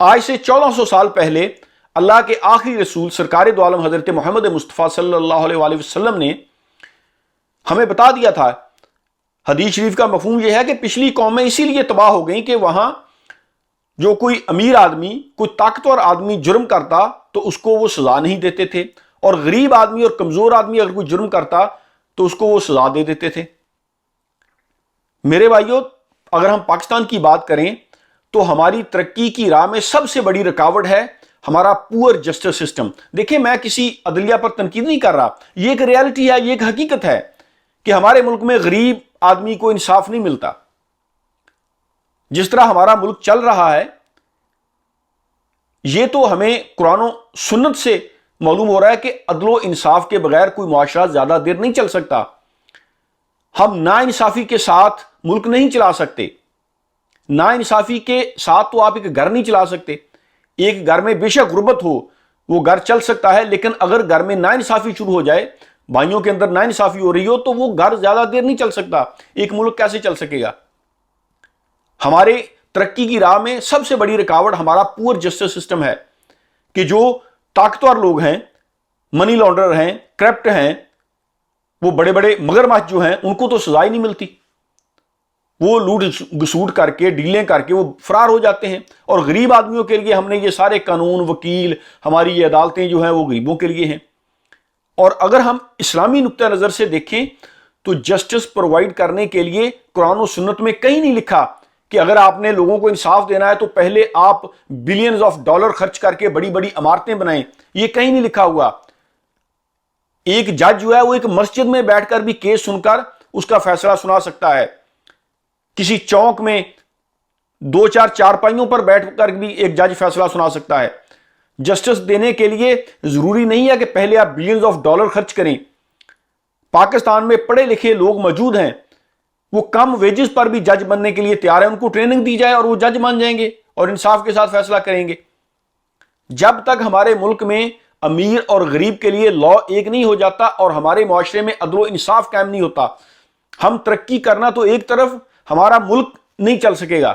آج سے 1400 سال پہلے اللہ کے آخری رسول سرکار دو عالم حضرت محمد مصطفیٰ صلی اللہ علیہ وآلہ وسلم نے ہمیں بتا دیا تھا. حدیث شریف کا مفہوم یہ ہے کہ پچھلی قومیں اسی لیے تباہ ہو گئیں کہ وہاں جو کوئی امیر آدمی، کوئی طاقتور آدمی جرم کرتا تو اس کو وہ سزا نہیں دیتے تھے، اور غریب آدمی اور کمزور آدمی اگر کوئی جرم کرتا تو اس کو وہ سزا دے دیتے تھے. میرے بھائیوں، اگر ہم پاکستان کی بات کریں تو ہماری ترقی کی راہ میں سب سے بڑی رکاوٹ ہے ہمارا پور جسٹس سسٹم. دیکھیں، میں کسی عدلیہ پر تنقید نہیں کر رہا، یہ ایک ریالٹی ہے، یہ ایک حقیقت ہے کہ ہمارے ملک میں غریب آدمی کو انصاف نہیں ملتا. جس طرح ہمارا ملک چل رہا ہے یہ تو ہمیں قرآن و سنت سے معلوم ہو رہا ہے کہ عدل و انصاف کے بغیر کوئی معاشرہ زیادہ دیر نہیں چل سکتا. ہم ناانصافی کے ساتھ ملک نہیں چلا سکتے. ناانصافی کے ساتھ تو آپ ایک گھر نہیں چلا سکتے. ایک گھر میں بے شک غربت ہو وہ گھر چل سکتا ہے، لیکن اگر گھر میں ناانصافی شروع ہو جائے، بھائیوں کے اندر ناانصافی ہو رہی ہو، تو وہ گھر زیادہ دیر نہیں چل سکتا. ایک ملک کیسے چل سکے گا؟ ہمارے ترقی کی راہ میں سب سے بڑی رکاوٹ ہمارا پور جسٹس سسٹم ہے کہ جو طاقتور لوگ ہیں، منی لانڈرر ہیں، کرپٹ ہیں، وہ بڑے بڑے مگرمچھ جو ہیں، ان کو تو سزا ہی نہیں ملتی. وہ لوٹ گسوٹ کر کے، ڈیلیں کر کے وہ فرار ہو جاتے ہیں. اور غریب آدمیوں کے لیے ہم نے یہ سارے قانون، وکیل، ہماری یہ عدالتیں جو ہیں وہ غریبوں کے لیے ہیں. اور اگر ہم اسلامی نقطہ نظر سے دیکھیں تو جسٹس پرووائڈ کرنے کے لیے قرآن و سنت میں کہیں نہیں لکھا کہ اگر آپ نے لوگوں کو انصاف دینا ہے تو پہلے آپ بلینز آف ڈالر خرچ کر کے بڑی بڑی عمارتیں بنائیں. یہ کہیں نہیں لکھا ہوا. ایک جج جو ہے وہ ایک مسجد میں بیٹھ کر بھی کیس سن کر اس کا فیصلہ سنا سکتا ہے. کسی چوک میں دو چار چارپائیوں پر بیٹھ کر بھی ایک جج فیصلہ سنا سکتا ہے. جسٹس دینے کے لیے ضروری نہیں ہے کہ پہلے آپ بلینز آف ڈالر خرچ کریں. پاکستان میں پڑھے لکھے لوگ موجود ہیں، وہ کم ویجز پر بھی جج بننے کے لیے تیار ہیں. ان کو ٹریننگ دی جائے اور وہ جج مان جائیں گے اور انصاف کے ساتھ فیصلہ کریں گے. جب تک ہمارے ملک میں امیر اور غریب کے لیے لا ایک نہیں ہو جاتا اور ہمارے معاشرے میں عدل و انصاف قائم نہیں ہوتا، ہم ترقی کرنا تو ایک طرف، ہمارا ملک نہیں چل سکے گا.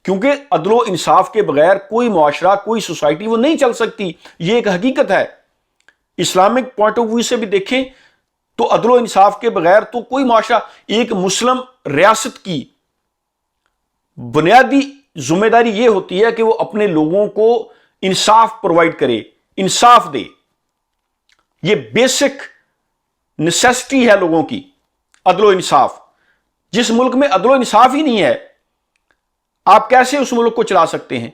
کیونکہ عدل و انصاف کے بغیر کوئی معاشرہ، کوئی سوسائٹی وہ نہیں چل سکتی. یہ ایک حقیقت ہے. اسلامک پوائنٹ آف ویو سے بھی دیکھیں تو عدل و انصاف کے بغیر تو کوئی معاشرہ، ایک مسلم ریاست کی بنیادی ذمہ داری یہ ہوتی ہے کہ وہ اپنے لوگوں کو انصاف پرووائڈ کرے، انصاف دے. یہ بیسک نیسیسٹی ہے لوگوں کی، عدل و انصاف. جس ملک میں عدل و انصاف ہی نہیں ہے، آپ کیسے اس ملک کو چلا سکتے ہیں؟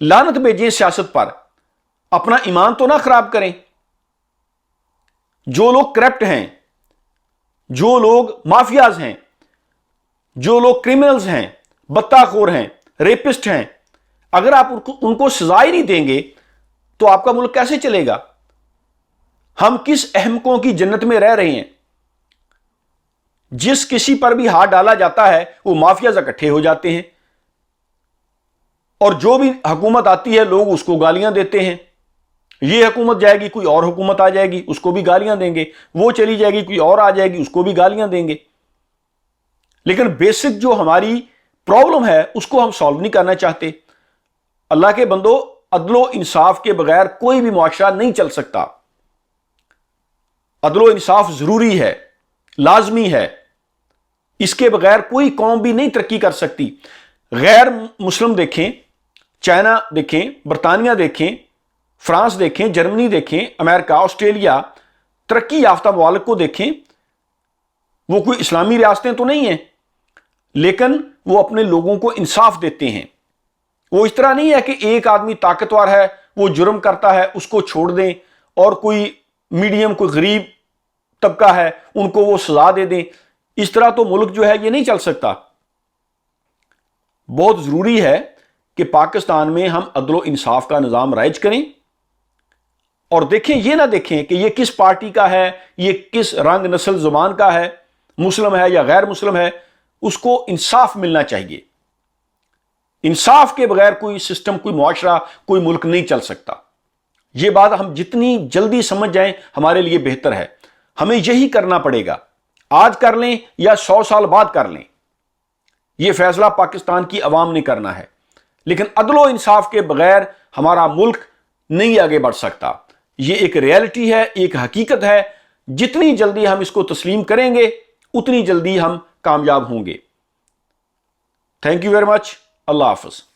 لعنت بھیجیں سیاست پر، اپنا ایمان تو نہ خراب کریں. جو لوگ کرپٹ ہیں، جو لوگ مافیاز ہیں، جو لوگ کرمنلز ہیں، بطاخور ہیں، ریپسٹ ہیں، اگر آپ ان کو سزا ہی نہیں دیں گے تو آپ کا ملک کیسے چلے گا؟ ہم کس احمقوں کی جنت میں رہ رہے ہیں؟ جس کسی پر بھی ہاتھ ڈالا جاتا ہے وہ مافیاز اکٹھے ہو جاتے ہیں، اور جو بھی حکومت آتی ہے لوگ اس کو گالیاں دیتے ہیں. یہ حکومت جائے گی، کوئی اور حکومت آ جائے گی، اس کو بھی گالیاں دیں گے. وہ چلی جائے گی، کوئی اور آ جائے گی، اس کو بھی گالیاں دیں گے. لیکن بیسک جو ہماری پرابلم ہے اس کو ہم سالو نہیں کرنا چاہتے. اللہ کے بندو، عدل و انصاف کے بغیر کوئی بھی معاشرہ نہیں چل سکتا. عدل و انصاف ضروری ہے، لازمی ہے. اس کے بغیر کوئی قوم بھی نہیں ترقی کر سکتی. غیر مسلم دیکھیں، چائنا دیکھیں، برطانیہ دیکھیں، فرانس دیکھیں، جرمنی دیکھیں، امریکہ، آسٹریلیا، ترقی یافتہ ممالک کو دیکھیں. وہ کوئی اسلامی ریاستیں تو نہیں ہیں، لیکن وہ اپنے لوگوں کو انصاف دیتے ہیں. وہ اس طرح نہیں ہے کہ ایک آدمی طاقتور ہے، وہ جرم کرتا ہے، اس کو چھوڑ دیں، اور کوئی میڈیم، کوئی غریب طبقہ ہے، ان کو وہ سزا دے دیں. اس طرح تو ملک جو ہے یہ نہیں چل سکتا. بہت ضروری ہے کہ پاکستان میں ہم عدل و انصاف کا نظام رائج کریں، اور دیکھیں، یہ نہ دیکھیں کہ یہ کس پارٹی کا ہے، یہ کس رنگ، نسل، زبان کا ہے، مسلم ہے یا غیر مسلم ہے. اس کو انصاف ملنا چاہیے. انصاف کے بغیر کوئی سسٹم، کوئی معاشرہ، کوئی ملک نہیں چل سکتا. یہ بات ہم جتنی جلدی سمجھ جائیں ہمارے لیے بہتر ہے. ہمیں یہی کرنا پڑے گا. آج کر لیں یا 100 سال بعد کر لیں، یہ فیصلہ پاکستان کی عوام نے کرنا ہے. لیکن عدل و انصاف کے بغیر ہمارا ملک نہیں آگے بڑھ سکتا. یہ ایک ریالٹی ہے، ایک حقیقت ہے. جتنی جلدی ہم اس کو تسلیم کریں گے اتنی جلدی ہم کامیاب ہوں گے. Thank you very much. اللہ حافظ.